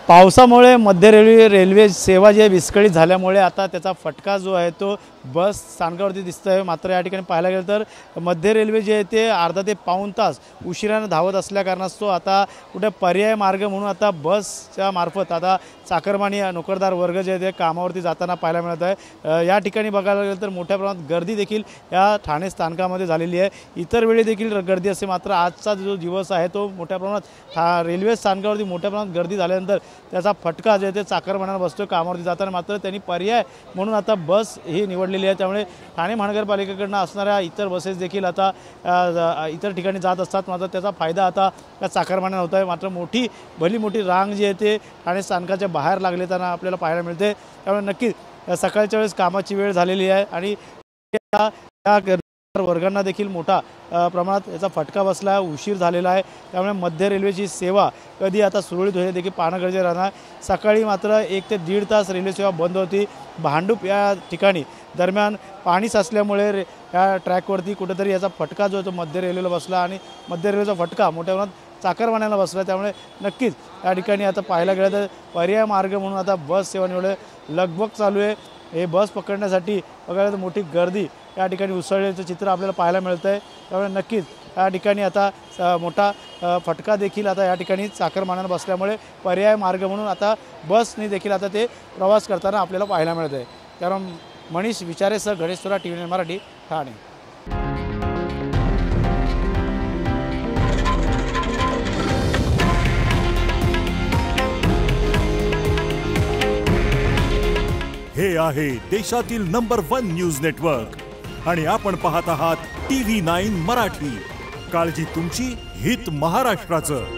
पावसामुळे मध्य रेल्वे सेवा जी विस्कळीत झाल्यामुळे आता त्याचा फटका जो आहे तो बस स्थानकावरती दिसतोय। मात्र या ठिकाणी पाहायला गेलं तर मध्य रेल्वे जे आहे ते अर्धा ते पाऊण तास उशिराने धावत असल्या कारणास्तव आता कुठे पर्याय मार्ग म्हणून आता बसच्या मार्फत आता चाकरमानी नोकरदार वर्ग जे आहे ते कामावरती जाताना पाहायला मिळत आहे। या ठिकाणी बघायला गेलं तर मोठ्या प्रमाणात गर्दी देखील या ठाणे स्थानकामध्ये झालेली आहे। इतर वेळी देखील गर्दी असते, मात्र आजचा जो दिवस आहे तो मोठ्या प्रमाणात रेल्वे स्थानकावरती मोठ्या प्रमाणात गर्दी झाल्यानंतर त्याचा फटका जे ते चाकरमान्यांना बसतो कामावरती जाताना। मात्र त्यांनी पर्याय म्हणून आता बस ही निवडलेली आहे, त्यामुळे ठाणे महानगरपालिकेकडून असणाऱ्या इतर बसेस देखील आता इतर ठिकाणी जात असतात। मात्र त्याचा फायदा आता या चाकरमान्यांना होत आहे। मात्र भली मोठी रांग जी आहे ते ठाणे स्थानकाच्या बाहेर लागलेताना आपल्याला पाहायला मिळते। त्यामुळे नक्कीच सकाळच्या वेळेस कामाची वेळ झालेली आहे आणि वर्गांना देखील मोठा प्रमाणात याचा फटका बसला आहे, उशीर झालेला आहे। त्यामुळे मध्य रेल्वेची सेवा कधी आता सुरळीत होईल देखील पाहणं गरजेचं राहणार। सकाळी मात्र 1 ते 1.5 तास रेल्वे सेवा बंद होती। भांडूप या ठिकाणी दरम्यान पाणी साचल्यामुळे या ट्रॅकवरती कुठेतरी याचा फटका जो तो मध्य रेल्वेला बसला आणि मध्य रेल्वेचा फटका मोठ्या प्रमाणात चाकरमान्यांना बसला। त्यामुळे नक्कीच या ठिकाणी आता पाहायला गेलं तर पर्याय मार्ग म्हणून आता बस सेवा निवडले लगबग चालू आहे। हे बस पकडण्यासाठी बघायला तर मोठी गर्दी या ठिकाणी उसळल्याचं चित्र आपल्याला पाहायला मिळतं आहे। त्यामुळे नक्कीच या ठिकाणी आता मोठा फटका देखील आता या ठिकाणी चाकरमान्यांना बसल्यामुळे पर्याय मार्ग म्हणून आता बसने देखील आता ते प्रवास करताना आपल्याला पाहायला मिळत आहे। कारण मनीष विचारेसह गणेश सोरा, TV9 मराठी, ठाणे। हे आहे देशातील नंबर 1 न्यूज नेटवर्क आणि आपण पाहत आहात TV9 मराठी। काळजी तुमची, हित महाराष्ट्राचं।